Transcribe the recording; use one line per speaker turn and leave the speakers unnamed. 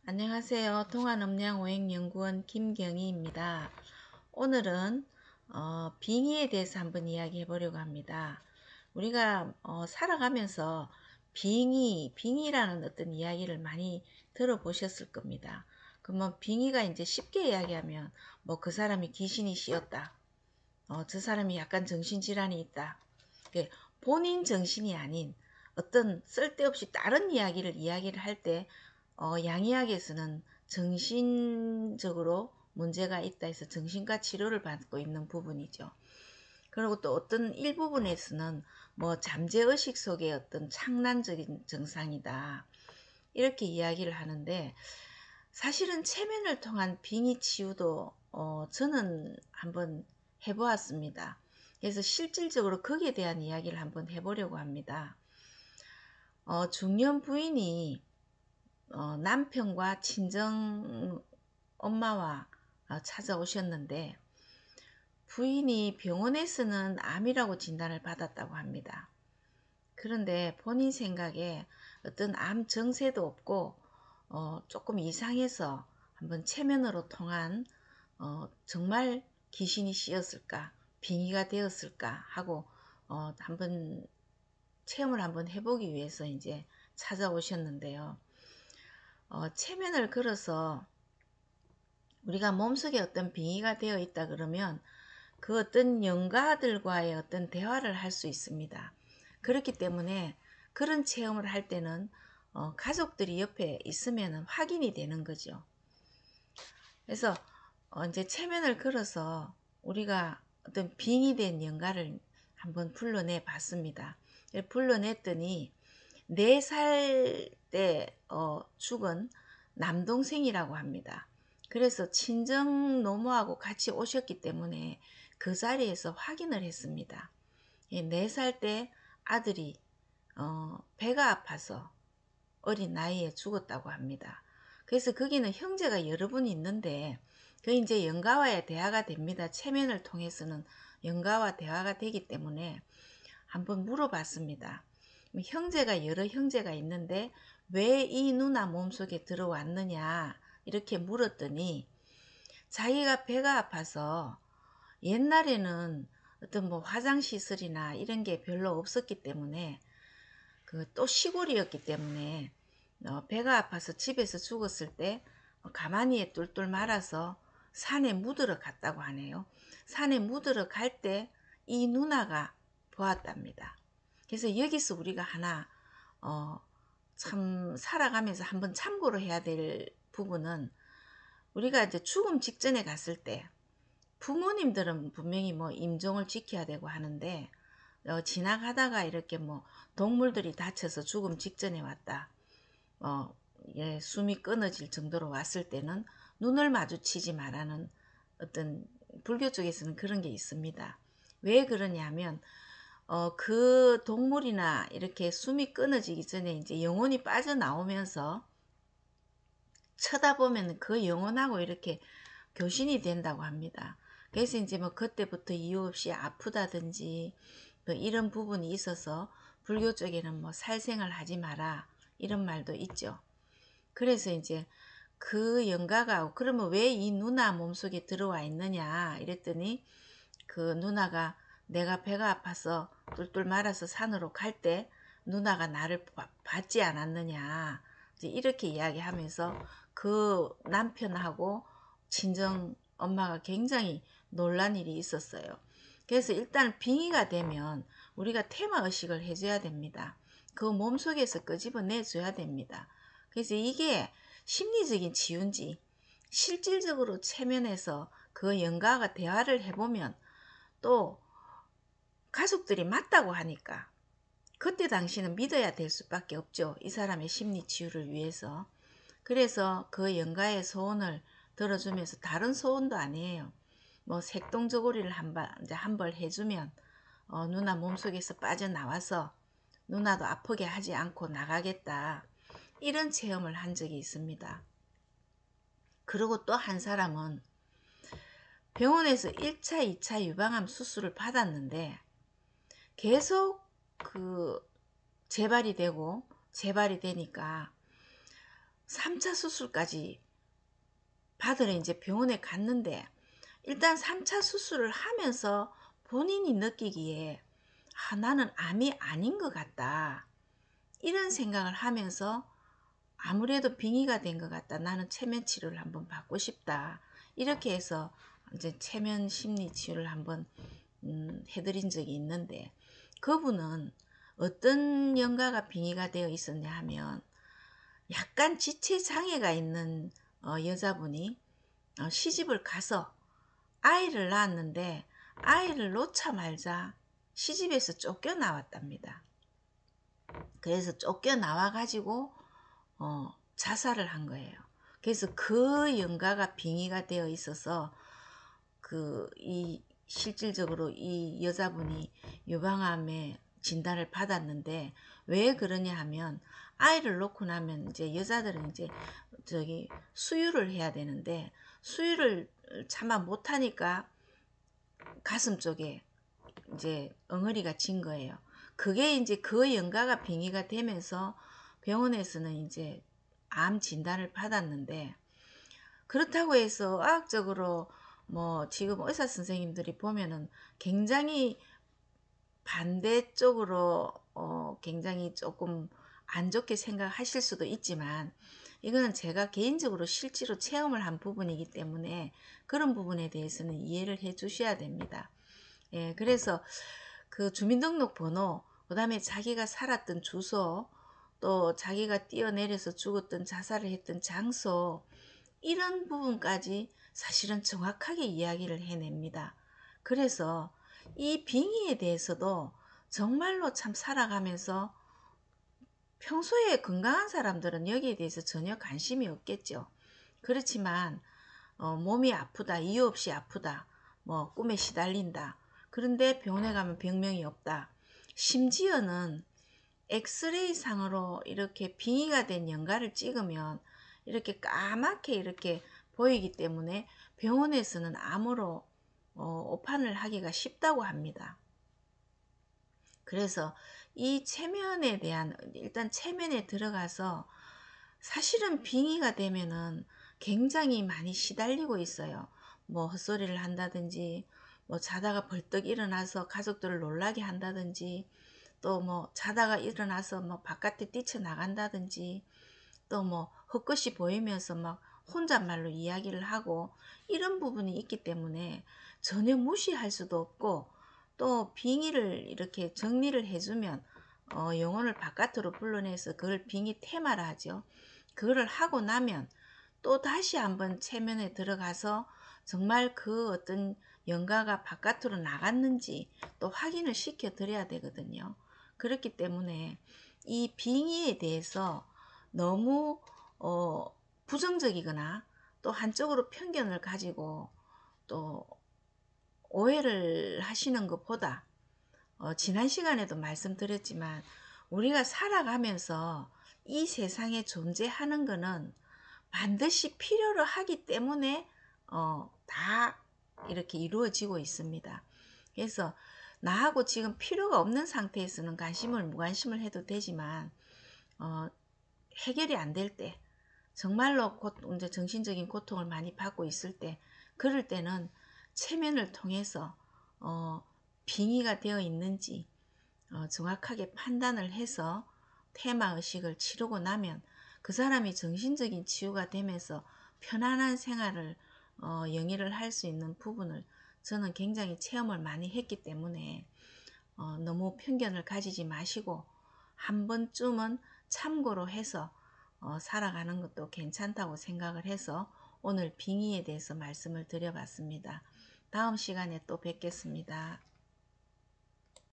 안녕하세요. 통한음량오행연구원 김경희입니다. 오늘은 빙의에 대해서 한번 이야기해 보려고 합니다. 우리가 살아가면서 빙의라는 어떤 이야기를 많이 들어보셨을 겁니다. 그러면 빙의가 이제 쉽게 이야기하면 뭐 그 사람이 귀신이 씌었다. 저 사람이 약간 정신질환이 있다. 본인 정신이 아닌 어떤 쓸데없이 다른 이야기를 할 때 양의학에서는 정신적으로 문제가 있다 해서 정신과 치료를 받고 있는 부분이죠. 그리고 또 어떤 일부분에서는 뭐 잠재의식 속의 어떤 창난적인 증상이다. 이렇게 이야기를 하는데 사실은 체면을 통한 빙의 치유도 저는 한번 해보았습니다. 그래서 실질적으로 거기에 대한 이야기를 한번 해보려고 합니다. 중년 부인이 남편과 친정 엄마와 찾아오셨는데 부인이 병원에서는 암이라고 진단을 받았다고 합니다. 그런데 본인 생각에 어떤 암 증세도 없고 조금 이상해서 한번 체면으로 통한 정말 귀신이 씌었을까 빙의가 되었을까 하고 한번 체험을 한번 해보기 위해서 이제 찾아오셨는데요. 체면을 걸어서 우리가 몸속에 어떤 빙의가 되어 있다 그러면 그 어떤 영가들과의 어떤 대화를 할 수 있습니다. 그렇기 때문에 그런 체험을 할 때는 가족들이 옆에 있으면 확인이 되는 거죠. 그래서 이제 체면을 걸어서 우리가 어떤 빙의된 영가를 한번 불러내 봤습니다. 불러냈더니 4살 때 죽은 남동생이라고 합니다. 그래서 친정 노모하고 같이 오셨기 때문에 그 자리에서 확인을 했습니다. 4살 때 아들이 배가 아파서 어린 나이에 죽었다고 합니다. 그래서 거기는 형제가 여러 분 있는데 그 이제 영가와의 대화가 됩니다. 체면을 통해서는 영가와 대화가 되기 때문에 한번 물어봤습니다. 형제가 여러 형제가 있는데 왜 이 누나 몸속에 들어왔느냐 이렇게 물었더니 자기가 배가 아파서 옛날에는 어떤 뭐 화장시설이나 이런 게 별로 없었기 때문에 또 시골이었기 때문에 배가 아파서 집에서 죽었을 때 가만히에 뚫뚫 말아서 산에 묻으러 갔다고 하네요. 산에 묻으러 갈 때 이 누나가 보았답니다. 그래서 여기서 우리가 하나 참 살아가면서 한번 참고로 해야 될 부분은 우리가 이제 죽음 직전에 갔을 때 부모님들은 분명히 뭐 임종을 지켜야 되고 하는데 지나가다가 이렇게 뭐 동물들이 다쳐서 죽음 직전에 왔다. 숨이 끊어질 정도로 왔을 때는 눈을 마주치지 말라는 어떤 불교 쪽에서는 그런 게 있습니다. 왜 그러냐면 그 동물이나 이렇게 숨이 끊어지기 전에 이제 영혼이 빠져나오면서 쳐다보면 그 영혼하고 이렇게 교신이 된다고 합니다. 그래서 이제 뭐 그때부터 이유 없이 아프다든지 뭐 이런 부분이 있어서 불교 쪽에는 뭐 살생을 하지 마라 이런 말도 있죠. 그래서 이제 그 영가가 그러면 왜 이 누나 몸속에 들어와 있느냐 이랬더니 그 누나가 내가 배가 아파서 뚫뚫 말아서 산으로 갈 때 누나가 나를 받지 않았느냐 이렇게 이야기하면서 그 남편하고 친정 엄마가 굉장히 놀란 일이 있었어요. 그래서 일단 빙의가 되면 우리가 테마의식을 해줘야 됩니다. 그 몸속에서 끄집어내줘야 됩니다. 그래서 이게 심리적인 치유인지 실질적으로 체면에서 그 영가가 대화를 해보면 또 가족들이 맞다고 하니까 그때 당시는 믿어야 될 수밖에 없죠. 이 사람의 심리 치유를 위해서. 그래서 그 영가의 소원을 들어주면서 다른 소원도 아니에요. 뭐 색동저고리를 한 벌 해주면 누나 몸속에서 빠져나와서 누나도 아프게 하지 않고 나가겠다. 이런 체험을 한 적이 있습니다. 그리고 또 한 사람은 병원에서 1차, 2차 유방암 수술을 받았는데 계속 재발이 되니까 3차 수술까지 받으러 이제 병원에 갔는데, 일단 3차 수술을 하면서 본인이 느끼기에 나는 암이 아닌 것 같다, 이런 생각을 하면서 아무래도 빙의가 된 것 같다, 나는 체면 치료를 한번 받고 싶다, 이렇게 해서 이제 체면 심리 치료를 한번 해드린 적이 있는데, 그분은 어떤 연가가 빙의가 되어 있었냐 하면, 약간 지체 장애가 있는 여자분이 시집을 가서 아이를 낳았는데, 아이를 놓자마자 시집에서 쫓겨나왔답니다. 그래서 쫓겨나와 가지고 자살을 한 거예요. 그래서 그 연가가 빙의가 되어 있어서 이 실질적으로 이 여자분이 유방암에 진단을 받았는데, 왜 그러냐 하면, 아이를 놓고 나면 이제 여자들은 이제 수유를 해야 되는데, 수유를 차마 못하니까 가슴 쪽에 이제 엉어리가 진 거예요. 그게 이제 그 연가가 빙의가 되면서 병원에서는 이제 암 진단을 받았는데, 그렇다고 해서 의학적으로 뭐 지금 의사 선생님들이 보면은 굉장히 반대쪽으로 굉장히 조금 안 좋게 생각하실 수도 있지만, 이거는 제가 개인적으로 실제로 체험을 한 부분이기 때문에 그런 부분에 대해서는 이해를 해 주셔야 됩니다. 예, 그래서 그 주민등록번호, 그 다음에 자기가 살았던 주소, 또 자기가 뛰어내려서 죽었던 자살을 했던 장소, 이런 부분까지 사실은 정확하게 이야기를 해냅니다. 그래서 이 빙의에 대해서도 정말로 참 살아가면서, 평소에 건강한 사람들은 여기에 대해서 전혀 관심이 없겠죠. 그렇지만 몸이 아프다, 이유 없이 아프다, 뭐 꿈에 시달린다, 그런데 병원에 가면 병명이 없다, 심지어는 엑스레이 상으로 이렇게 빙의가 된 연가를 찍으면 이렇게 까맣게 이렇게 보이기 때문에 병원에서는 암으로 오판을 하기가 쉽다고 합니다. 그래서 이 체면에 대한, 일단 체면에 들어가서 사실은 빙의가 되면은 굉장히 많이 시달리고 있어요. 뭐 헛소리를 한다든지, 뭐 자다가 벌떡 일어나서 가족들을 놀라게 한다든지, 또 뭐 자다가 일어나서 뭐 바깥에 뛰쳐나간다든지, 또 뭐 헛것이 보이면서 막 혼잣말로 이야기를 하고, 이런 부분이 있기 때문에 전혀 무시할 수도 없고, 또 빙의를 이렇게 정리를 해주면 영혼을 바깥으로 불러내서 그걸 빙의 테마라 하죠. 그거를 하고 나면 또 다시 한번 체면에 들어가서 정말 그 어떤 연가가 바깥으로 나갔는지 또 확인을 시켜 드려야 되거든요. 그렇기 때문에 이 빙의에 대해서 너무 부정적이거나 또 한쪽으로 편견을 가지고 또 오해를 하시는 것보다, 지난 시간에도 말씀드렸지만, 우리가 살아가면서 이 세상에 존재하는 것은 반드시 필요로 하기 때문에 다 이렇게 이루어지고 있습니다. 그래서 나하고 지금 필요가 없는 상태에서는 무관심을 해도 되지만, 해결이 안 될 때, 정말로 이제 정신적인 고통을 많이 받고 있을 때, 그럴 때는 체면을 통해서 빙의가 되어 있는지 정확하게 판단을 해서 테마의식을 치르고 나면 그 사람이 정신적인 치유가 되면서 편안한 생활을 영위를 할 수 있는 부분을 저는 굉장히 체험을 많이 했기 때문에 너무 편견을 가지지 마시고 한 번쯤은 참고로 해서 살아가는 것도 괜찮다고 생각을 해서 오늘 빙의에 대해서 말씀을 드려봤습니다. 다음 시간에 또 뵙겠습니다.